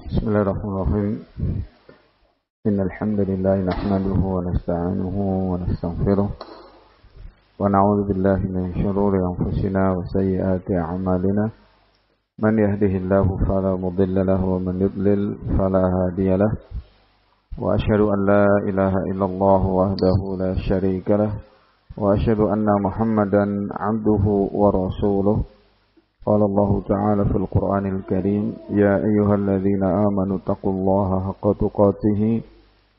Bismillahirrahmanirrahim. Innal hamdalillah nahmaduhu wa nasta'inuhu wa nastaghfiruh wa na'udzu billahi min shururi anfusina wa sayyiati a'malina. Man yahdihillahu fala mudilla lahu wa man yudlil fala hadiya lahu. Wa asyhadu an la ilaha illallah wahdahu la syarika lahu wa asyhadu anna Muhammadan 'abduhu wa rasuluh. قال الله تعالى في القرآن الكريم يا أيها الذين آمنوا اتقوا الله حق تقاته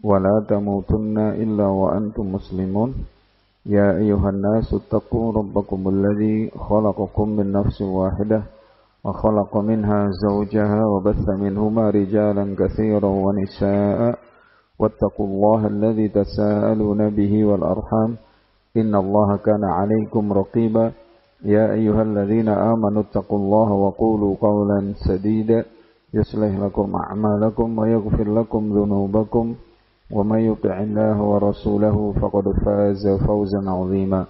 ولا تموتن إلا وأنتم مسلمون يا أيها الناس اتقوا ربكم الذي خلقكم من نفس واحدة وخلق منها زوجها وبث منهما رجالا كثيرا ونساء واتقوا الله الذي تساءلون به والأرحام إن الله كان عليكم رقيبا يا أيها الذين آمنوا اتقوا الله وقولوا قولا سديدا يصلح لكم أعمالكم ويغفر لكم ذنوبكم ومن يطع الله ورسوله فقد فاز فوزا عظيما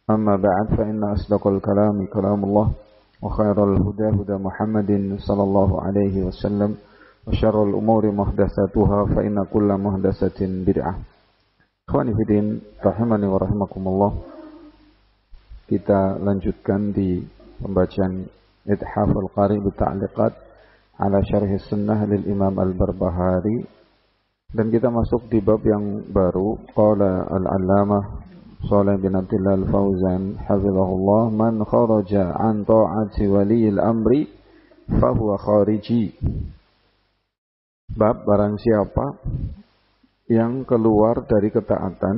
أما بعد فإن أصدق الكلام كلام الله وخير الهدى هدى محمد صلى الله عليه وسلم وشر الأمور محدثاتها فإن كل محدثة بدعة. Ikhwani fi din rahimani wa rahimakumullah. Kita lanjutkan di pembacaan Ithaf al-Qari bi-Ta'liqat ala Syarh Sunnah lil Imam Al-Barbahari, dan kita masuk di bab yang baru. Qala al-Allamah Shalih bin Abdullah Al-Fauzan hafizahullah, man kharaja an ta'ati waliyil amri fahuwa khariji. Bab barang siapa yang keluar dari ketaatan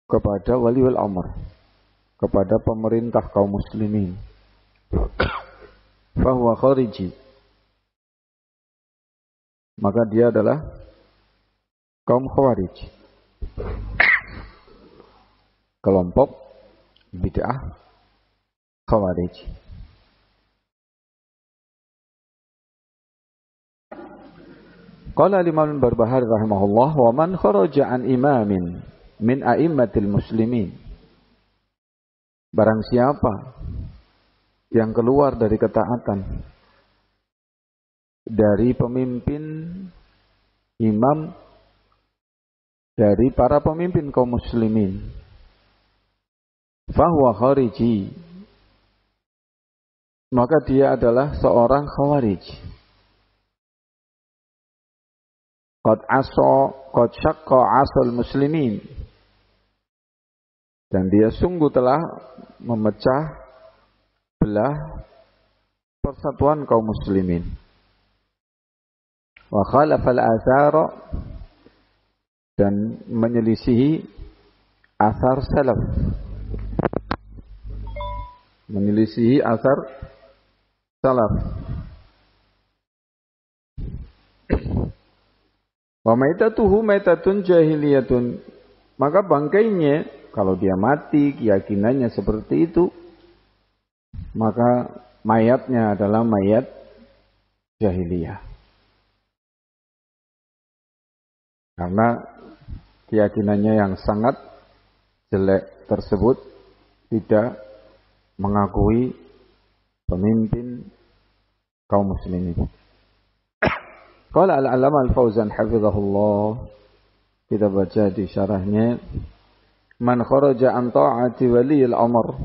kepada waliul amr, kepada pemerintah kaum muslimin, fahuwa khariji, maka dia adalah kaum khawarij, kelompok bid'ah khawarij. Qala Imam Al-Barbahari rahimahullah, wa man kharaja an imamin min a'immatil muslimin, barang siapa yang keluar dari ketaatan dari pemimpin imam dari para pemimpin kaum muslimin, fahuwa khariji, maka dia adalah seorang khawarij. Qad syaqqa asal muslimin, dan dia sungguh telah memecah belah persatuan kaum muslimin. Wa khalafal athara, dan menyelisihi athar salaf, menyelisihi athar salaf. Wa maitatuhu maitatun jahiliyatun, maka bangkainya, kalau dia mati keyakinannya seperti itu, maka mayatnya adalah mayat jahiliyah. Karena keyakinannya yang sangat jelek tersebut tidak mengakui pemimpin kaum muslimin. Qala al-Allamah Al-Fauzan hafizahullah, kita baca di syarahnya, man kharaja an ta'ati waliyil amr,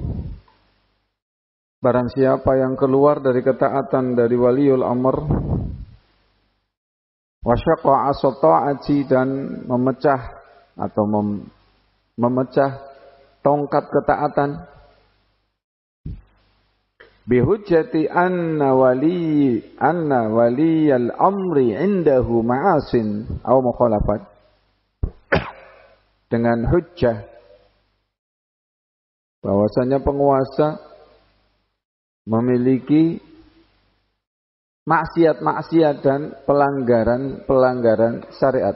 barang siapa yang keluar dari ketaatan dari waliul amr, wa syaqqa asat ta'ati, dan memecah atau memecah tongkat ketaatan, bihujjati anna waliyal amri indahu ma'asin aw mukhalafat, dengan hujjah bahwasanya penguasa memiliki maksiat-maksiat dan pelanggaran syariat.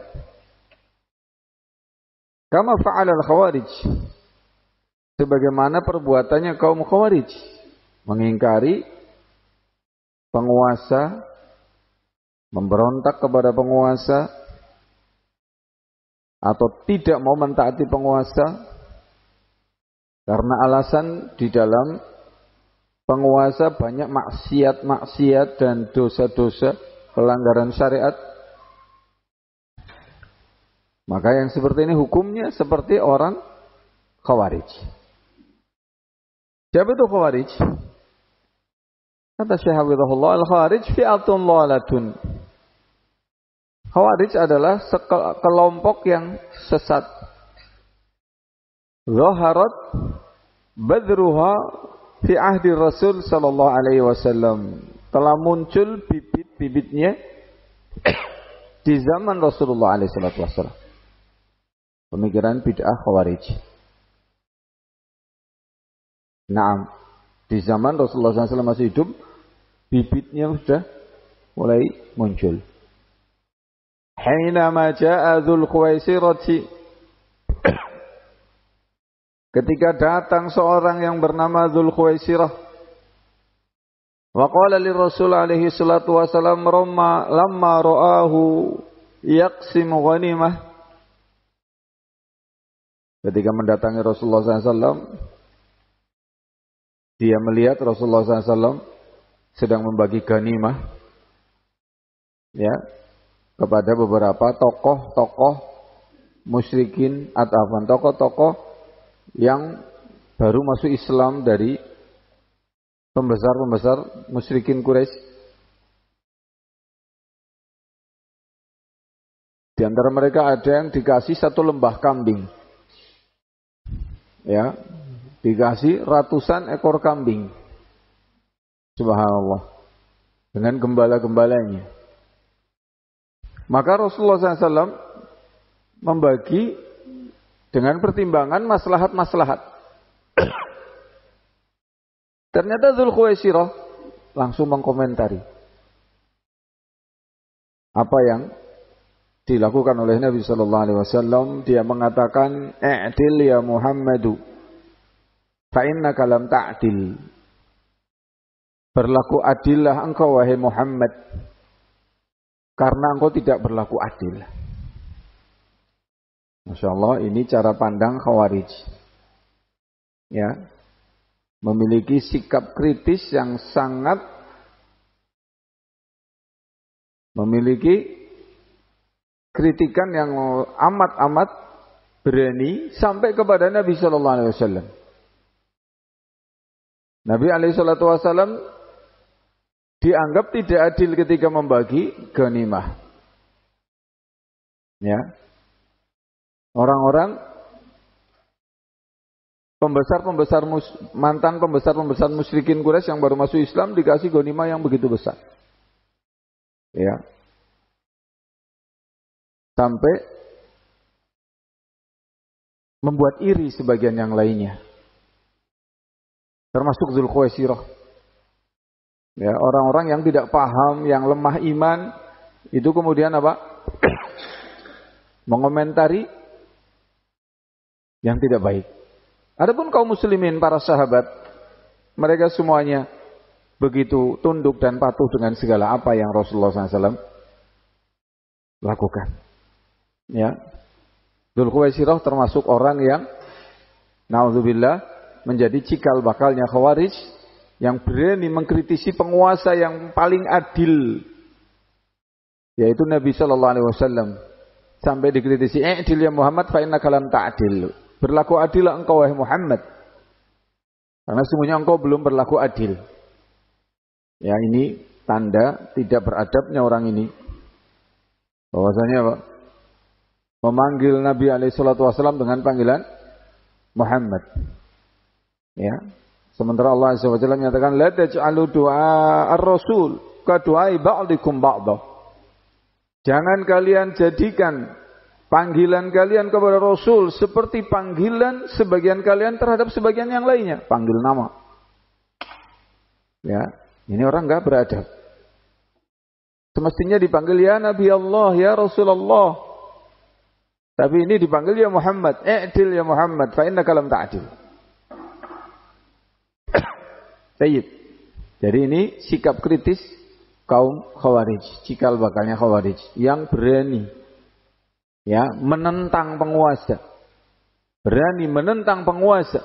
Kama fa'alal khawarij, sebagaimana perbuatannya kaum khawarij, mengingkari penguasa, memberontak kepada penguasa, atau tidak mau mentaati penguasa karena alasan di dalam penguasa banyak maksiat-maksiat dan dosa-dosa, pelanggaran syariat. Maka yang seperti ini hukumnya seperti orang Khawarij. Siapa itu Khawarij? Kata Syekh Hafizahullah, al-Khawarij fi'atun dhalalatun. Khawarij adalah kelompok yang sesat. Zaharat badruha fi ahdi Rasul sallallahu alaihi wasallam. Telah muncul bibit-bibitnya di zaman Rasulullah alaihi wasallam. Pemikiran bid'ah Khawarij. Naam, di zaman Rasulullah SAW masih hidup, bibitnya sudah mulai muncul. Hinama ja'a Dzul Khuwaisirati, ketika datang seorang yang bernama Dzul Khuwaisirah, wa qala li Rasul alaihi salatu wasallam lamma ra'ahu yaqsimu ghanimah, ketika mendatangi Rasulullah SAW, dia melihat Rasulullah SAW sedang membagi ghanimah, ya, kepada beberapa tokoh-tokoh musyrikin atau tokoh-tokoh yang baru masuk Islam dari pembesar-pembesar musyrikin Quraisy. Di antara mereka ada yang dikasih 1 lembah kambing, ya, dikasih ratusan ekor kambing. Subhanallah. Dengan gembala-gembalanya. Maka Rasulullah SAW membagi dengan pertimbangan maslahat-maslahat. Ternyata Dzul Khuwaisirah langsung mengkomentari apa yang dilakukan oleh Nabi sallallahu alaihi wasallam. Dia mengatakan, "I'dil ya Muhammadu, fa innaka lam ta'dil." Berlaku adillah engkau wahai Muhammad, karena engkau tidak berlaku adil. Masya Allah, ini cara pandang Khawarij. Ya, memiliki sikap kritis yang sangat, memiliki kritikan yang amat-amat berani sampai kepada Nabi Sallallahu Alaihi Wasallam. Nabi Alaihi Wasallam dianggap tidak adil ketika membagi ghanimah. Ya, orang-orang mantan pembesar musyrikin Quraisy yang baru masuk Islam dikasih ghanimah yang begitu besar. Ya. Sampai membuat iri sebagian yang lainnya. Termasuk Dzul Khuwaisirah. Ya, orang-orang yang tidak paham, yang lemah iman, itu kemudian apa? Mengomentari yang tidak baik. Adapun kaum muslimin, para sahabat, mereka semuanya begitu tunduk dan patuh dengan segala apa yang Rasulullah SAW lakukan. Ya, Dzul Khuwaisirah termasuk orang yang naudzubillah menjadi cikal bakalnya Khawarij, yang berani mengkritisi penguasa yang paling adil, yaitu Nabi Sallallahu Alaihi Wasallam, sampai dikritisi, "I'dil ya Muhammad, fa innaka lam ta'dil." Berlaku adillah engkau wahai Muhammad, karena sesungguhnya engkau belum berlaku adil. Ya, ini tanda tidak beradabnya orang ini. Bahwasanya apa? Memanggil Nabi SAW dengan panggilan Muhammad. Ya. Sementara Allah SWT menyatakan, "La taj'alu du'a ar-rasul ka du'ai ba'dikum ba'dah." Jangan kalian jadikan panggilan kalian kepada Rasul seperti panggilan sebagian kalian terhadap sebagian yang lainnya. Panggil nama. Ya, ini orang enggak beradab. Semestinya dipanggil ya Nabi Allah, ya Rasulullah. Tapi ini dipanggil ya Muhammad. I'dil ya Muhammad, fa innaka lam ta'dil. Baik. Jadi ini sikap kritis kaum Khawarij, cikal bakalnya Khawarij yang berani, ya, menentang penguasa. Berani menentang penguasa.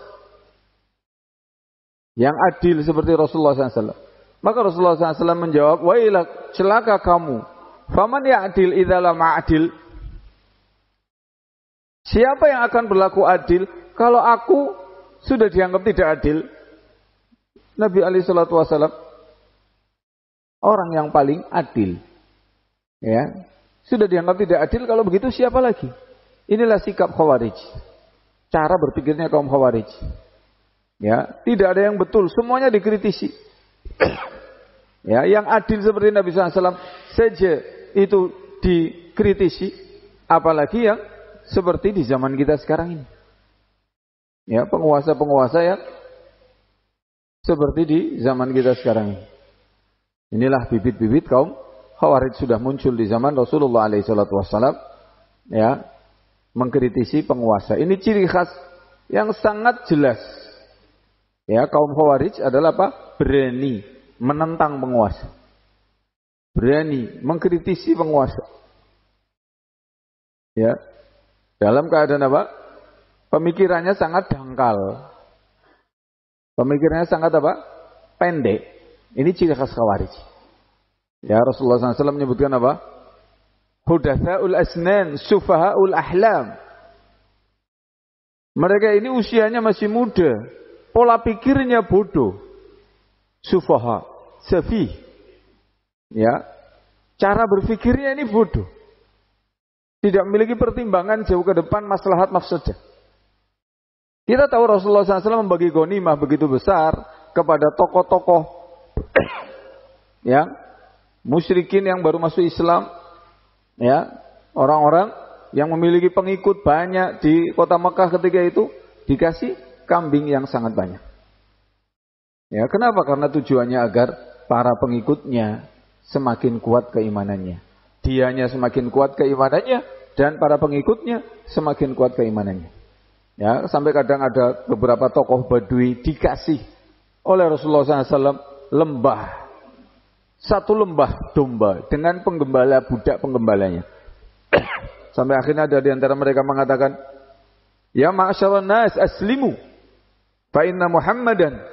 yang adil seperti Rasulullah SAW. Maka Rasulullah SAW menjawab, wailah, celaka kamu. Faman ya'dil idza lam a'dil. Siapa yang akan berlaku adil kalau aku sudah dianggap tidak adil? Nabi alaihi salatu wasallam orang yang paling adil. Ya, sudah dianggap tidak adil, kalau begitu siapa lagi? Inilah sikap Khawarij. Cara berpikirnya kaum Khawarij. Ya, tidak ada yang betul, semuanya dikritisi. Ya, yang adil seperti Nabi SAW saja itu dikritisi, apalagi yang seperti di zaman kita sekarang ini. Ya, penguasa-penguasa yang seperti di zaman kita sekarang ini. Inilah bibit-bibit kaum Khawarij sudah muncul di zaman Rasulullah SAW. Ya, mengkritisi penguasa. Ini ciri khas yang sangat jelas. Ya, kaum Khawarij adalah apa? Berani menentang penguasa. Berani mengkritisi penguasa. Ya. Dalam keadaan apa? Pemikirannya sangat dangkal. Pemikirannya sangat apa? Pendek. Ini ciri khas Khawarij. Ya, Rasulullah SAW menyebutkan apa? Hudatsaul asnan, sufahaul ahlam. Mereka ini usianya masih muda, pola pikirnya bodoh. Sufaha, safih. Ya. Cara berpikirnya ini bodoh. Tidak memiliki pertimbangan jauh ke depan maslahat mafsadah. Kita tahu Rasulullah SAW membagi ghanimah begitu besar kepada tokoh-tokoh ya, musyrikin yang baru masuk Islam, ya, orang-orang yang memiliki pengikut banyak di kota Mekah ketika itu dikasih kambing yang sangat banyak. Ya, kenapa? Karena tujuannya agar para pengikutnya semakin kuat keimanannya. Dianya semakin kuat keimanannya dan para pengikutnya semakin kuat keimanannya. Ya, sampai kadang ada beberapa tokoh Badui dikasih oleh Rasulullah SAW lembah, satu lembah domba dengan penggembala, budak penggembalanya. Sampai akhirnya ada di antara mereka mengatakan, ya ma'asyaran nas aslimu, fa inna Muhammadan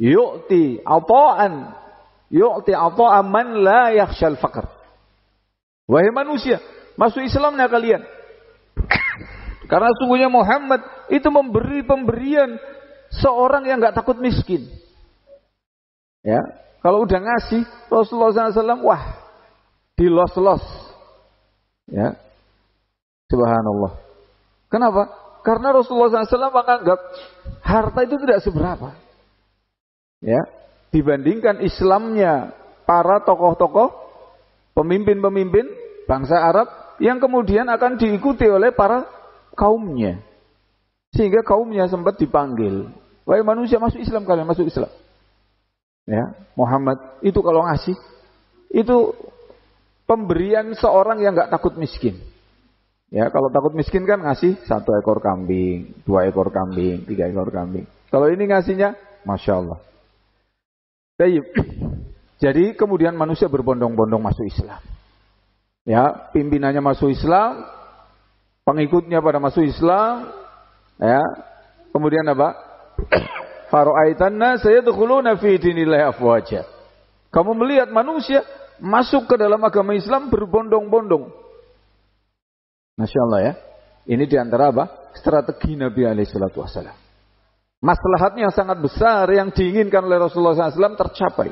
yu'ti ata'an man la yakhshal faqr. Wahai manusia, masuk Islamnya kalian. Karena sungguhnya Muhammad itu memberi pemberian seorang yang enggak takut miskin. Ya, kalau udah ngasih Rasulullah SAW, wah, dilos-los. Ya, subhanallah. Kenapa? Karena Rasulullah SAW menganggap harta itu tidak seberapa. Ya, dibandingkan Islamnya para tokoh-tokoh, pemimpin-pemimpin bangsa Arab yang kemudian akan diikuti oleh para kaumnya. Sehingga kaumnya sempat dipanggil, wahai manusia, masuk Islam kalian, masuk Islam. Ya, Muhammad itu kalau ngasih, itu pemberian seorang yang enggak takut miskin. Ya, kalau takut miskin kan ngasih 1 ekor kambing, 2 ekor kambing, 3 ekor kambing. Kalau ini ngasihnya, Masya Allah. Jadi kemudian manusia berbondong-bondong masuk Islam. Ya, pimpinannya masuk Islam, pengikutnya pada masuk Islam. Ya, kemudian apa? Fara'aitan nas yadkhuluna fi dinillahi afwaja. Kamu melihat manusia masuk ke dalam agama Islam berbondong-bondong. Masya Allah ya. Ini diantara apa? Strategi Nabi SAW. Maslahatnya yang sangat besar yang diinginkan oleh Rasulullah SAW tercapai.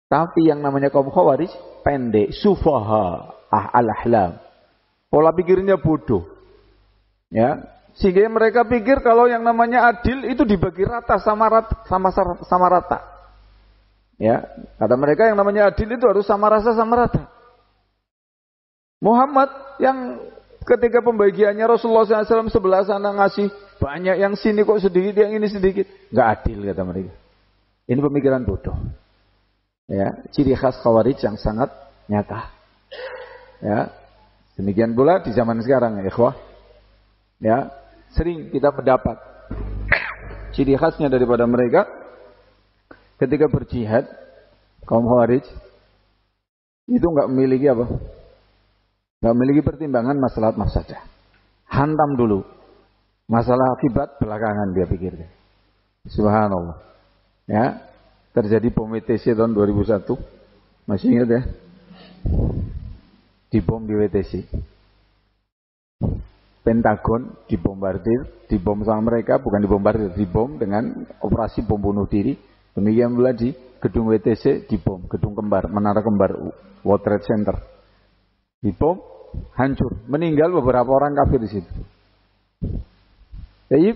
Tapi yang namanya kaum Khawarij pendek, sufaha, al-ahlam. Pola pikirnya bodoh. Ya, sehingga mereka pikir kalau yang namanya adil itu dibagi rata sama rata. Ya, kata mereka yang namanya adil itu harus sama rasa sama rata. Muhammad yang ketika pembagiannya Rasulullah SAW sebelah sana ngasih banyak, yang sini kok sedikit, yang ini sedikit, nggak adil kata mereka. Ini pemikiran bodoh. Ya, ciri khas Khawarij yang sangat nyata. Ya, demikian pula di zaman sekarang ya, ikhwah. Ya, sering kita mendapat ciri khasnya daripada mereka ketika berjihad, kaum Khawarij itu nggak memiliki apa? Nggak memiliki pertimbangan maslahat mafsadah. Hantam dulu. Masalah akibat belakangan dia pikirkan. Subhanallah. Ya, terjadi bom WTC tahun 2001. Masih ingat ya? Dibom di WTC. Pentagon dibombardir, dibom sama mereka, bukan dibombardir, dibom dengan operasi bom bunuh diri. Demikian pula di gedung WTC dibom, gedung kembar, menara kembar, World Trade Center. Dibom, hancur, meninggal beberapa orang kafir di situ. Jadi,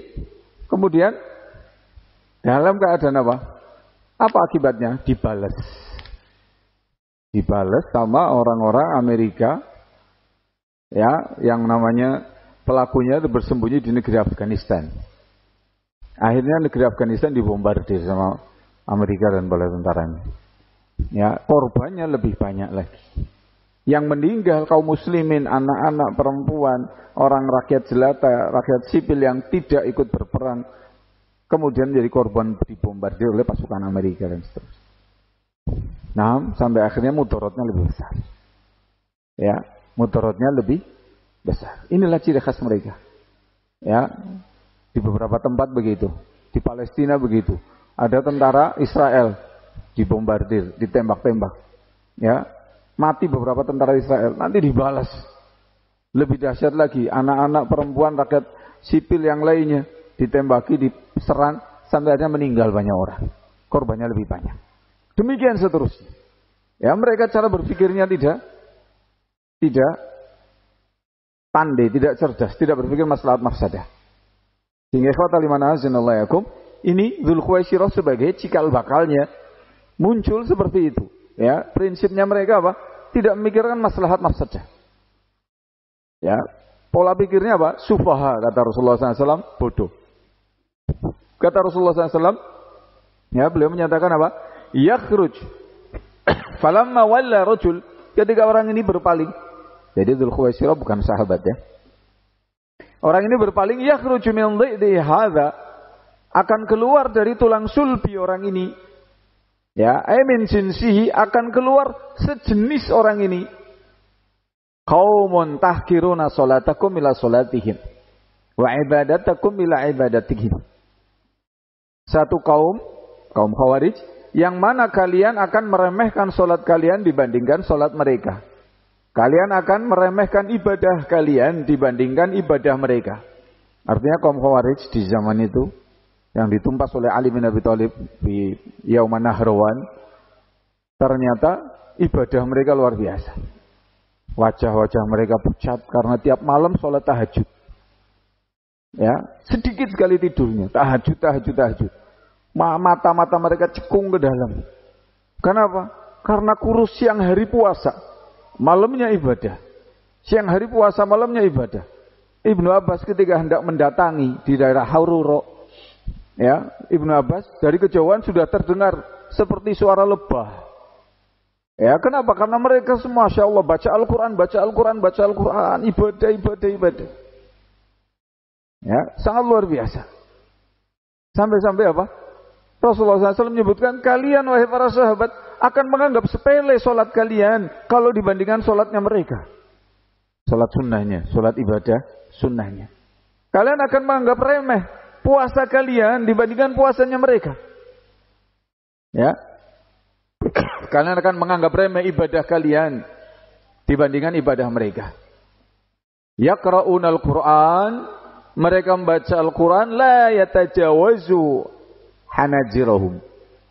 kemudian dalam keadaan apa? Apa akibatnya? Dibalas sama orang-orang Amerika, ya, yang namanya pelakunya itu bersembunyi di negeri Afghanistan. Akhirnya negeri Afghanistan dibombardir sama Amerika dan bala tentaranya. Ya, korbannya lebih banyak lagi. Yang meninggal kaum muslimin, anak-anak, perempuan, orang rakyat jelata, rakyat sipil yang tidak ikut berperang, kemudian menjadi korban dibombardir oleh pasukan Amerika dan seterusnya. Nah, sampai akhirnya mudaratnya lebih besar. Ya, mudaratnya lebih besar. Inilah ciri khas mereka. Ya, di beberapa tempat begitu, di Palestina begitu. Ada tentara Israel dibombardir, ditembak-tembak. Ya, mati beberapa tentara Israel, nanti dibalas. Lebih dahsyat lagi, anak-anak, perempuan, rakyat sipil yang lainnya ditembaki, diserang, sampai akhirnya meninggal banyak orang. Korbannya lebih banyak. Demikian seterusnya. Ya, mereka cara berpikirnya tidak pandai, tidak cerdas, tidak berpikir maslahat mafsadah. Sehingga ikhwatal iman azanallahu yakum, ini Dzulkhuwaisirah sebagai cikal bakalnya muncul seperti itu. Ya, prinsipnya mereka apa? Tidak memikirkan maslahat mafsadah. Ya, pola pikirnya apa? Sufaha, kata Rasulullah SAW, bodoh. Kata Rasulullah SAW, ya, beliau menyatakan apa? Yakhruj falamma walla rajul, ketika orang ini berpaling. Jadi Dzulkhuwaisirah bukan sahabat ya. Orang ini berpaling, yakhruju min dhi'di hadza, akan keluar dari tulang sulbi orang ini. Ya, min jinsihi, akan keluar sejenis orang ini. Qaumun tahkiruna salatakum ila salatihim wa ibadatakum ila ibadatihim. Satu kaum Khawarij, yang mana kalian akan meremehkan salat kalian dibandingkan salat mereka. Kalian akan meremehkan ibadah kalian dibandingkan ibadah mereka. Artinya kaum Khawarij di zaman itu yang ditumpas oleh Ali bin Abi Thalib di Yauman Nahrawan, ternyata ibadah mereka luar biasa. Wajah-wajah mereka pucat karena tiap malam sholat tahajud. Ya, sedikit sekali tidurnya, tahajud. Mata-mata mereka cekung ke dalam. Kenapa? Karena kurus siang hari puasa, malamnya ibadah. Siang hari puasa, malamnya ibadah. Ibnu Abbas ketika hendak mendatangi di daerah Haururo, ya, Ibnu Abbas dari kejauhan sudah terdengar seperti suara lebah. Ya, kenapa? Karena mereka semua, Masya Allah, baca Al-Quran, ibadah. Ya, sangat luar biasa. Sampai-sampai apa? Rasulullah SAW menyebutkan, kalian wahai para sahabat akan menganggap sepele solat kalian kalau dibandingkan solatnya mereka. Solat sunnahnya, solat ibadah sunnahnya. Kalian akan menganggap remeh puasa kalian dibandingkan puasanya mereka. Ya, kalian akan menganggap remeh ibadah kalian dibandingkan ibadah mereka. Yaqra'unal Qur'an, mereka membaca Al-Quran, la yatajawazu hanajirahum,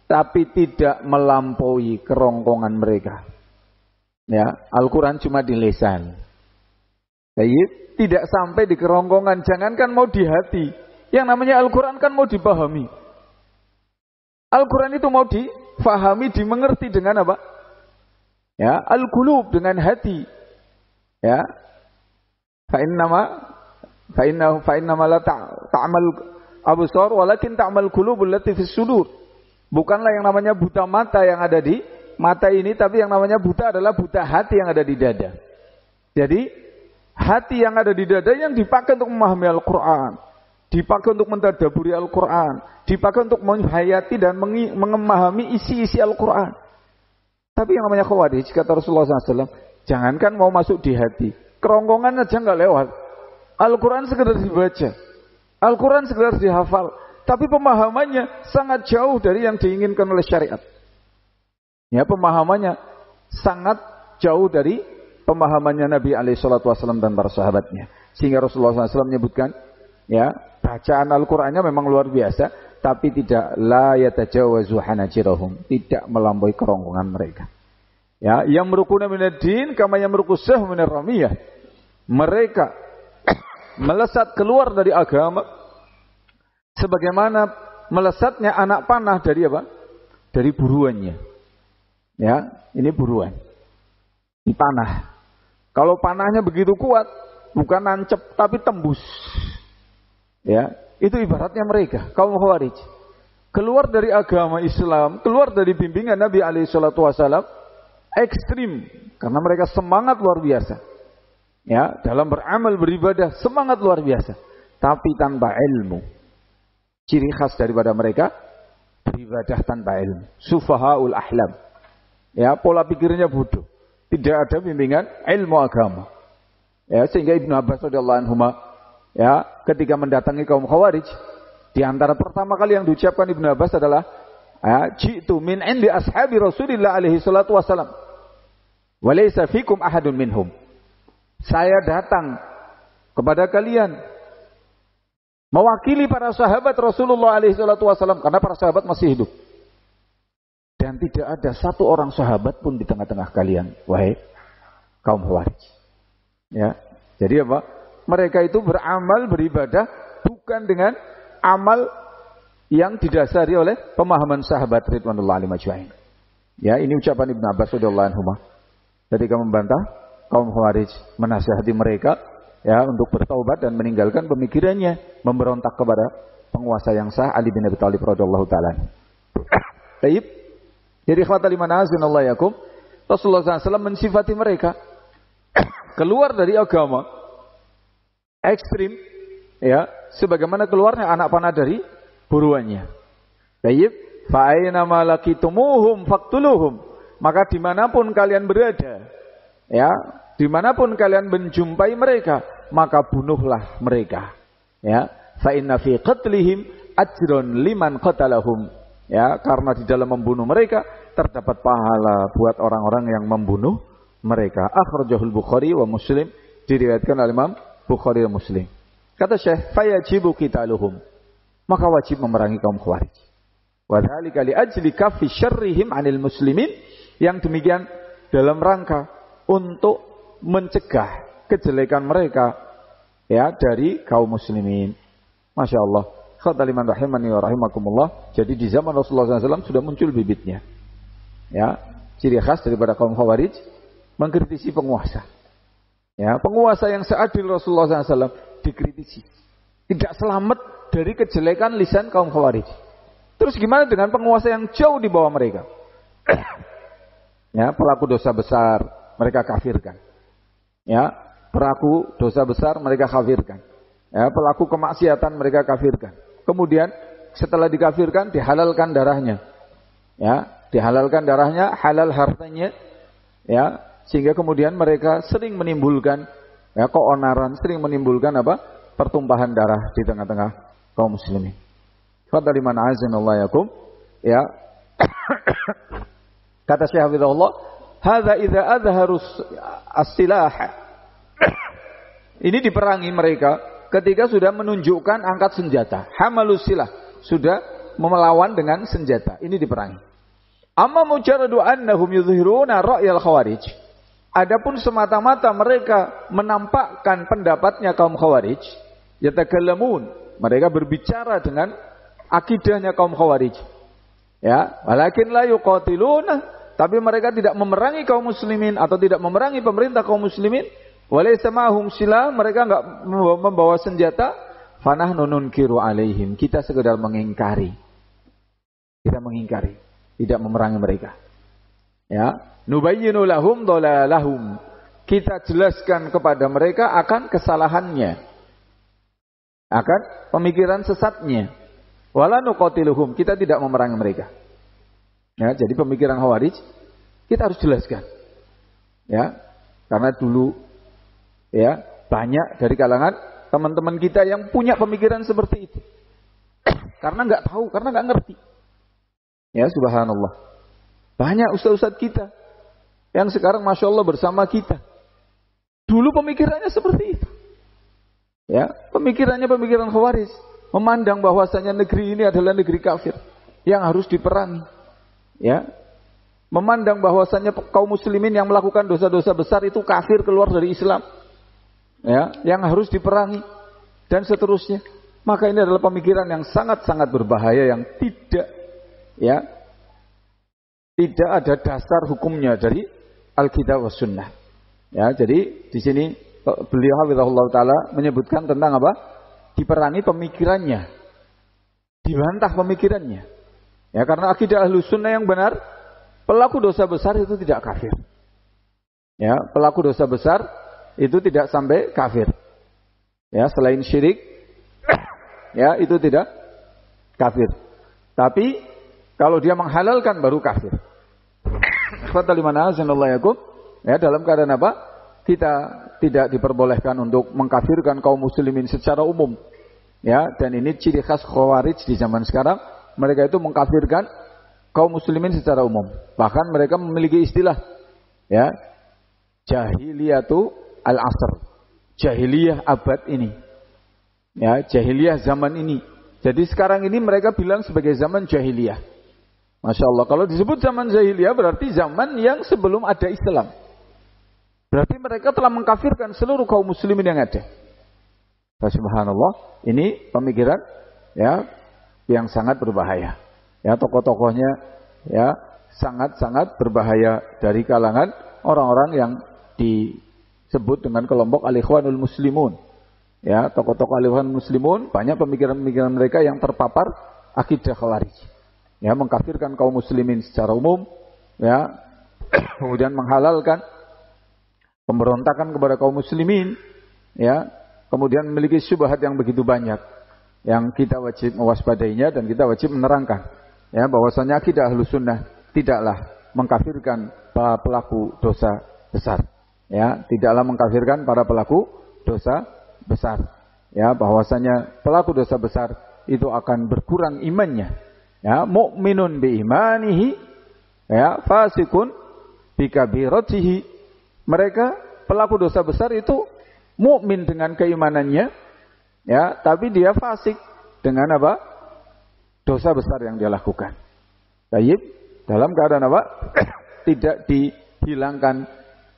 tapi tidak melampaui kerongkongan mereka. Ya, Al-Quran cuma di lisan. Jadi tidak sampai di kerongkongan, jangankan mau di hati. Yang namanya Al-Quran kan mau dipahami. Al-Quran itu mau difahami, dimengerti dengan apa? Ya, al-qulub, dengan hati. Ya, fa innama la ta'mal absar walakin ta'mal qulubul lati fis sudur. Bukanlah yang namanya buta mata yang ada di mata ini, tapi yang namanya buta adalah buta hati yang ada di dada. Jadi hati yang ada di dada yang dipakai untuk memahami Al-Quran, dipakai untuk mentadaburi Al-Quran, dipakai untuk menghayati dan memahami isi-isi Al-Quran. Tapi yang namanya Khawarij, kata Rasulullah SAW, jangankan mau masuk di hati, kerongkongan aja nggak lewat. Al-Quran sekedar dibaca, Al-Quran sekedar dihafal, tapi pemahamannya sangat jauh dari yang diinginkan oleh syariat. Ya, pemahamannya sangat jauh dari pemahamannya Nabi SAW dan para sahabatnya. Sehingga Rasulullah SAW menyebutkan, ya, bacaan Al-Qur'annya memang luar biasa, tapi tidak la yatajawazu hanajirahum, tidak melampaui kerongkongan mereka. Ya, yang merukuna minad din kama yang merukusah minar ramiyah. Mereka melesat keluar dari agama sebagaimana melesatnya anak panah dari apa? Dari buruannya. Ya, ini buruan. Ini panah. Kalau panahnya begitu kuat, bukan nancep tapi tembus. Ya, itu ibaratnya mereka, kaum Khawarij. Keluar dari agama Islam, keluar dari bimbingan Nabi SAW, ekstrim karena mereka semangat luar biasa. Ya, dalam beramal beribadah semangat luar biasa, tapi tanpa ilmu. Ciri khas daripada mereka beribadah tanpa ilmu. Sufahaul ahlam. Ya, pola pikirnya bodoh. Tidak ada bimbingan ilmu agama. Ya, sehingga Ibnu Abbas radhiyallahu anhu, ya, ketika mendatangi kaum Khawarij, di antara pertama kali yang diucapkan Ibnu Abbas adalah, ya, ji'tu min indi ashabi Rasulillah alaihi salatu wasalam. Wa laysa fikum ahadun minhum. Saya datang kepada kalian mewakili para sahabat Rasulullah alaihi salatu wasalam, karena para sahabat masih hidup. Dan tidak ada satu orang sahabat pun di tengah-tengah kalian, wahai kaum Khawarij. Ya, jadi apa? Mereka itu beramal, beribadah bukan dengan amal yang didasari oleh pemahaman sahabat ridwanullah alaihi majma'in. Ya, ini ucapan Ibnu Abbas radhiyallahu anhu ketika membantah kaum Khawarij, menasihati mereka, ya, untuk bertaubat dan meninggalkan pemikirannya, memberontak kepada penguasa yang sah, Ali bin Abi Thalib radhiyallahu taala. Baik. Jadi ikhwatal iman azanallahu yakum, Rasulullah SAW mensifati mereka keluar dari agama ekstrim, ya, sebagaimana keluarnya anak panah dari buruannya. Baik, fa aina ma laqitumuhum faqtuluhum, maka dimanapun kalian berada, ya, dimanapun kalian menjumpai mereka, maka bunuhlah mereka. Ya, fa inna fi qatlihim ajrun liman qatalahum. Ya, karena di dalam membunuh mereka terdapat pahala buat orang-orang yang membunuh mereka. Akhrajahul Bukhari wa Muslim, diriwayatkan oleh Imam Bukhari dan Muslim. Kata Syekh, fayajibu qitaluhum, maka wajib memerangi kaum Khawarij. Wa dzalika li ajli kaffi syarrihim 'anil muslimin, yang demikian dalam rangka untuk mencegah kejelekan mereka, ya, dari kaum muslimin. Masya Allah. Khataliman rahimani wa rahimakumullah. Jadi di zaman Rasulullah SAW sudah muncul bibitnya. Ya, ciri khas daripada kaum Khawarij mengkritisi penguasa. Ya, penguasa yang seadil Rasulullah SAW dikritisi. Tidak selamat dari kejelekan lisan kaum Khawarij. Terus gimana dengan penguasa yang jauh di bawah mereka? Ya, pelaku dosa besar mereka kafirkan. Ya, pelaku dosa besar mereka kafirkan. Ya, pelaku kemaksiatan mereka kafirkan. Kemudian setelah dikafirkan dihalalkan darahnya. Ya, dihalalkan darahnya, halal hartanya. Ya, sehingga kemudian mereka sering menimbulkan, ya, keonaran, sering menimbulkan apa? Pertumpahan darah di tengah-tengah kaum muslimin. Fadliman azanallahu yakum. Ya. Kata Syekh Hafizahullah, hadza idza azharus as-silah. Ini diperangi mereka ketika sudah menunjukkan angkat senjata. Hamalus silah, sudah melawan dengan senjata. Ini diperangi. Amma mujarradu annahum yuzhiruna ra'yal Khawarij. Adapun semata-mata mereka menampakkan pendapatnya kaum Khawarij, yatakallamun, mereka berbicara dengan akidahnya kaum Khawarij. Ya, walakin la yuqatiluna, tapi mereka tidak memerangi kaum muslimin atau tidak memerangi pemerintah kaum muslimin. Walaysa ma'hum silah, mereka enggak membawa senjata. Fanahnu nunkiru alaihim, kita sekedar mengingkari. Kita mengingkari, tidak memerangi mereka. Ya, nubayyinu lahum dhalalahum, kita jelaskan kepada mereka akan kesalahannya, akan pemikiran sesatnya. Wala nuqatiluhum, kita tidak memerangi mereka. Ya, jadi pemikiran Khawarij kita harus jelaskan. Ya, karena dulu, ya, banyak dari kalangan teman-teman kita yang punya pemikiran seperti itu. karena nggak tahu, karena nggak ngerti. Ya subhanallah. Banyak ustaz-ustaz kita yang sekarang masya Allah bersama kita. Dulu pemikirannya seperti itu. Ya, pemikirannya pemikiran Khawarij, memandang bahwasanya negeri ini adalah negeri kafir yang harus diperangi. Ya, memandang bahwasanya kaum muslimin yang melakukan dosa-dosa besar itu kafir, keluar dari Islam. Ya, yang harus diperangi dan seterusnya. Maka ini adalah pemikiran yang sangat-sangat berbahaya yang tidak ada dasar hukumnya dari Alkitab was Sunnah. Ya, jadi di sini beliau hafizahullah taala menyebutkan tentang apa? Diperangi pemikirannya. Dibantah pemikirannya. Ya, karena akidah Ahlus Sunnah yang benar, pelaku dosa besar itu tidak kafir. Ya, pelaku dosa besar itu tidak sampai kafir. Ya, selain syirik, ya itu tidak kafir. Tapi kalau dia menghalalkan baru kafir. Ya, dalam keadaan apa? Kita tidak diperbolehkan untuk mengkafirkan kaum muslimin secara umum. Ya, dan ini ciri khas Khawarij di zaman sekarang. Mereka itu mengkafirkan kaum muslimin secara umum. Bahkan mereka memiliki istilah, ya, jahiliyatu al-asr. Jahiliyah abad ini. Ya, jahiliyah zaman ini. Jadi sekarang ini mereka bilang sebagai zaman jahiliyah. Masya Allah. Kalau disebut zaman jahiliyah berarti zaman yang sebelum ada Islam. Berarti mereka telah mengkafirkan seluruh kaum muslimin yang ada. Subhanallah. Ini pemikiran ya yang sangat berbahaya. Ya, tokoh-tokohnya ya sangat-sangat berbahaya dari kalangan orang-orang yang disebut dengan kelompok Al-Ikhwanul Muslimun. Ya, tokoh-tokoh Al-Ikhwanul Muslimun banyak pemikiran-pemikiran mereka yang terpapar akidah Khawarij. Ya, mengkafirkan kaum muslimin secara umum, ya, kemudian menghalalkan pemberontakan kepada kaum muslimin, ya, kemudian memiliki syubhat yang begitu banyak, yang kita wajib mewaspadainya dan kita wajib menerangkan, ya, bahwasanya akidah Ahlus Sunnah tidaklah mengkafirkan para pelaku dosa besar, ya, tidaklah mengkafirkan para pelaku dosa besar, ya, bahwasanya pelaku dosa besar itu akan berkurang imannya. Ya, mukminun bi imanihi, ya, fasikun bi kabiratihi. Mereka pelaku dosa besar itu mukmin dengan keimanannya, ya, tapi dia fasik dengan apa? Dosa besar yang dia lakukan. Baik, dalam keadaan apa? Tidak dihilangkan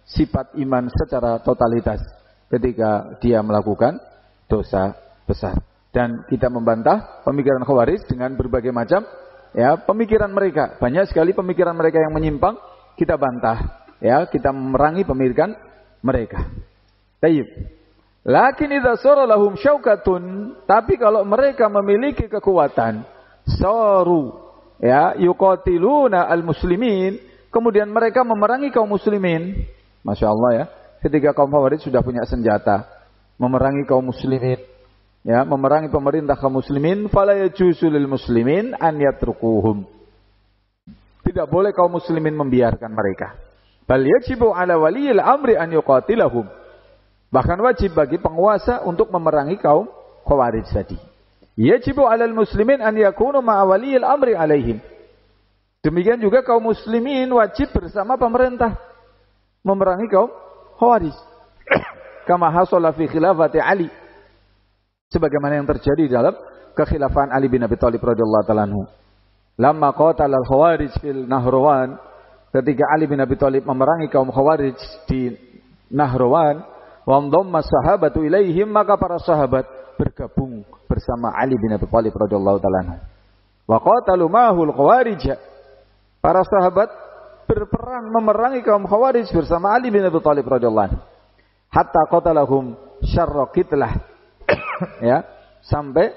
sifat iman secara totalitas ketika dia melakukan dosa besar. Dan kita membantah pemikiran Khawarij dengan berbagai macam ya pemikiran mereka. Banyak sekali pemikiran mereka yang menyimpang, kita bantah. Ya, kita memerangi pemikiran mereka. Baik. Lakin idza sara lahum syaukatun, tapi kalau mereka memiliki kekuatan, saru ya yuqatiluna al-muslimin, kemudian mereka memerangi kaum muslimin. Masya Allah ya, ketika kaum Khawarij sudah punya senjata memerangi kaum muslimin, ya, memerangi pemerintah kaum muslimin, fala yajuzu lil muslimin an yatrukuhum. Tidak boleh kaum muslimin membiarkan mereka. Bal yajibu ala waliyil amri an yuqatilahum. Bahkan wajib bagi penguasa untuk memerangi kaum Khawarij tadi. Yajibu alal muslimin an yakunu ma'a waliyil amri alaihim. Demikian juga kaum muslimin wajib bersama pemerintah memerangi kaum Khawarij. Kama hasala fi khilafati Ali. Sebagaimana yang terjadi dalam kekhilafan Ali bin Abi Thalib radhiyallahu ta'ala anhu. Lamma qatala al-Khawarij fil Nahrawan, ketika Ali bin Abi Thalib memerangi kaum Khawarij di Nahrawan, wa dhamma sahabatu ilaihim, maka para sahabat bergabung bersama Ali bin Abi Thalib radhiyallahu ta'ala anhu. Wa qatalu ma'ahu al-Khawarij. Para sahabat berperang memerangi kaum Khawarij bersama Ali bin Abi Thalib radhiyallahu anhu. Hatta qatalahum syarra qitlah. Ya, sampai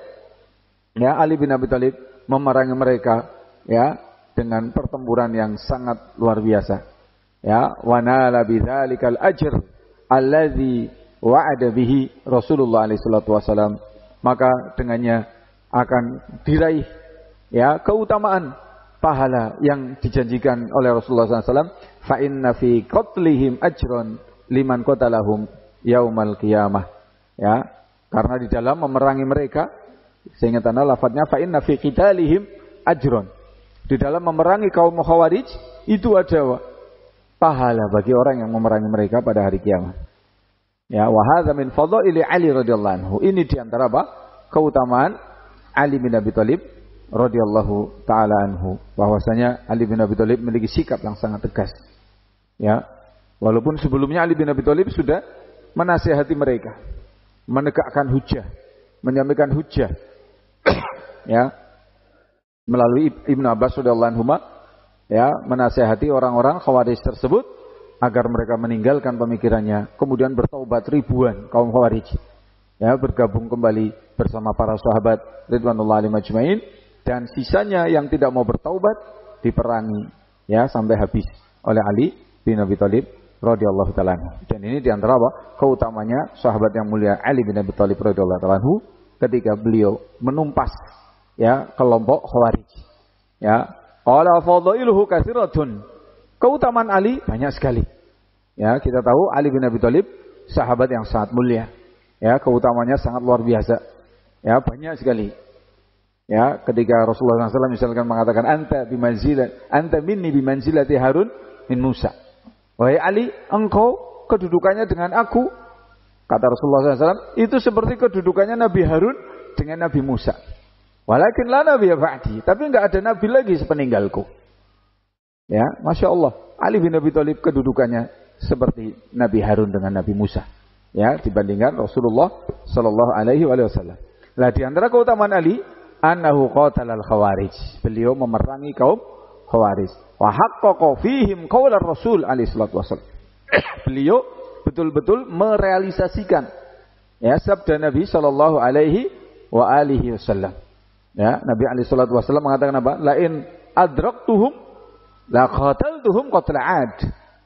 ya Ali bin Abi Thalib memerangi mereka ya dengan pertempuran yang sangat luar biasa. Ya, wa nala bidzalikal ajr alladzi wa'ada bihi Rasulullah alaihi salatu wasalam. Maka dengannya akan diraih ya keutamaan pahala yang dijanjikan oleh Rasulullah SAW. Fa inna fi qatlihim ajran liman qatalahum yaumal qiyamah. Ya, karena di dalam memerangi mereka Seingat Anda lafadznya fa inna fi qitalihim ajron. Di dalam memerangi kaum Khawarij itu ada pahala bagi orang yang memerangi mereka pada hari kiamat. Ya, wa hadza min fadhaili Ali radhiyallahu anhu. Ini di antara apa? Keutamaan Ali bin Abi Thalib radhiyallahu taala anhu. Bahwasanya Ali bin Abi Thalib memiliki sikap yang sangat tegas. Ya. Walaupun sebelumnya Ali bin Abi Thalib sudah menasihati mereka, menegakkan hujjah, menyampaikan hujjah. Ya. Melalui Ibnu Abbas radhiyallahu anhu, ya, menasihati orang-orang Khawarij tersebut agar mereka meninggalkan pemikirannya, kemudian bertaubat ribuan kaum Khawarij, ya, bergabung kembali bersama para sahabat ridwanullahi alaihim ajmain, dan sisanya yang tidak mau bertaubat diperangi, ya, sampai habis oleh Ali bin Abi Thalib radhiyallahu taala anhu. Dan ini di antara apa? Keutamanya sahabat yang mulia Ali bin Abi Thalib radhiyallahu taala anhu ketika beliau menumpas, ya, kelompok Khawarij. Ya, qala fadailuhu katsiratun. Keutamaan Ali banyak sekali. Ya, kita tahu Ali bin Abi Thalib sahabat yang sangat mulia. Ya, keutamanya sangat luar biasa. Ya, banyak sekali. Ya, ketika Rasulullah SAW misalkan mengatakan anta minni bimanzilati Harun min Musa. Wahai Ali, engkau kedudukannya dengan aku, kata Rasulullah SAW, itu seperti kedudukannya Nabi Harun dengan Nabi Musa. Walakin la nabiyya ba'di, tapi enggak ada nabi lagi sepeninggalku. Ya, Masya Allah, Ali bin Abi Thalib kedudukannya seperti Nabi Harun dengan Nabi Musa. Ya, dibandingkan Rasulullah sallallahu alaihi wasallam. Nah, di antara keutamaan Ali, annahu qatalal khawarij. Beliau memerangi kaum Khawarij. Wa haqqaqa fihim qaular Rasul alaihi salatu wasallam. Beliau betul-betul merealisasikan, ya, sabda Nabi sallallahu alaihi wa alihi wasallam. Ya, Nabi alaihi salatu wasallam mengatakan apa? La in adraktuhum la qataltuhum qatla 'ad.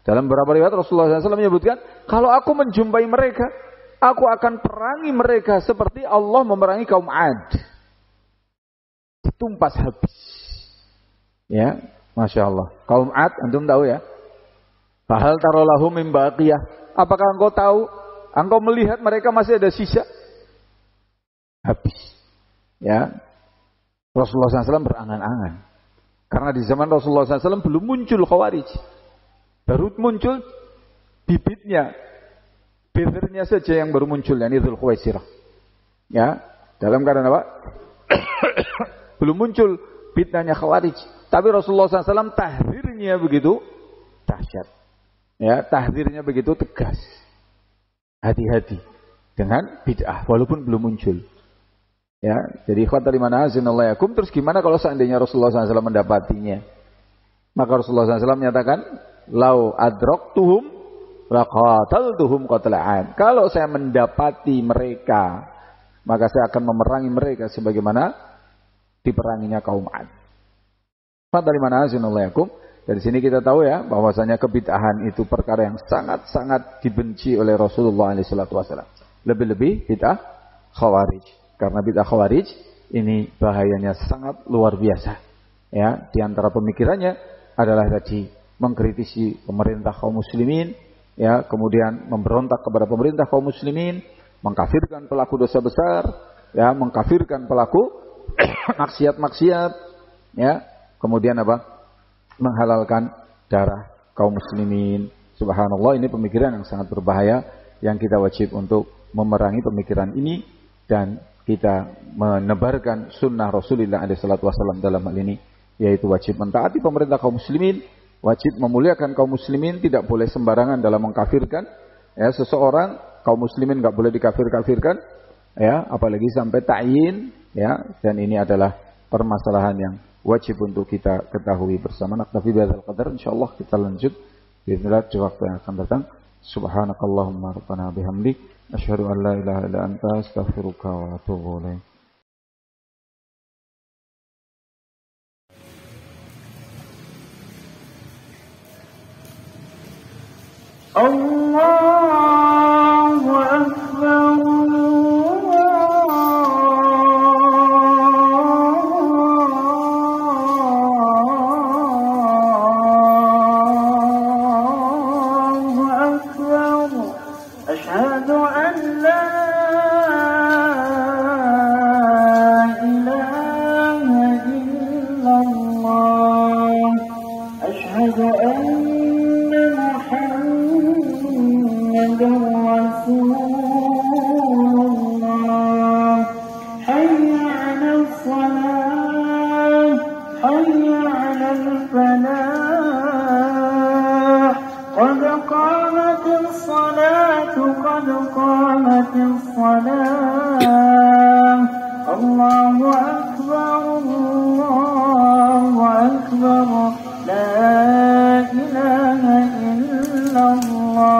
Dalam beberapa riwayat Rasulullah SAW menyebutkan, kalau aku menjumpai mereka, aku akan perangi mereka seperti Allah memerangi kaum 'Ad. Ditumpas habis. Ya, Masya Allah. Kaum 'Ad, antum tahu ya? Fahal taralahum min baqiyah. Apakah engkau tahu? Engkau melihat mereka masih ada sisa? Habis. Ya. Rasulullah SAW berangan-angan. Karena di zaman Rasulullah SAW belum muncul Khawarij. Baru muncul bibitnya. Bibirnya saja yang baru muncul. Yani Dzul Khuwaisirah. Ya. Dalam keadaan apa? Belum muncul fitnahnya Khawarij. Tapi Rasulullah SAW tahdzirnya begitu dahsyat. Ya, tahdzirnya begitu tegas. Hati-hati dengan bid'ah walaupun belum muncul. Ya, jadi ikhwata limana azinallahu yakum. Terus gimana kalau seandainya Rasulullah SAW mendapatinya? Maka Rasulullah SAW menyatakan, lau adraktuhum laqataltuhum qatla'an. Kalau saya mendapati mereka, maka saya akan memerangi mereka sebagaimana diperanginya kaum 'Ad. Ikhwata limana azinallahu yakum. Dari sini kita tahu ya bahwasanya kebid'ahan itu perkara yang sangat-sangat dibenci oleh Rasulullah SAW. Lebih-lebih bid'ah Khawarij. Karena bid'ah Khawarij ini bahayanya sangat luar biasa. Ya, di antara pemikirannya adalah tadi mengkritisi pemerintah kaum muslimin, ya, kemudian memberontak kepada pemerintah kaum muslimin, mengkafirkan pelaku dosa besar, ya, mengkafirkan pelaku maksiat-maksiat, ya, kemudian apa? Menghalalkan darah kaum muslimin. Subhanallah, ini pemikiran yang sangat berbahaya yang kita wajib untuk memerangi pemikiran ini dan kita menebarkan sunnah Rasulullah SAW dalam hal ini, yaitu wajib mentaati pemerintah kaum muslimin, wajib memuliakan kaum muslimin, tidak boleh sembarangan dalam mengkafirkan, ya, seseorang. Kaum muslimin nggak boleh dikafir-kafirkan, ya, apalagi sampai ta'yin, ya, dan ini adalah permasalahan yang wajib untuk kita ketahui bersama. Naktafi bihadzal qadar, insyaallah kita lanjut bismillah di waktu yang akan datang. Subhanakallahumma rabbana bihamdik asyhadu an la ilaha illa anta astaghfiruka wa atubu ilaik. Allahu akbar. أشهد أن لا على الفلاح قد قامت الصلاة قد قامت الصلاة الله أكبر الله أكبر لا إله إلا الله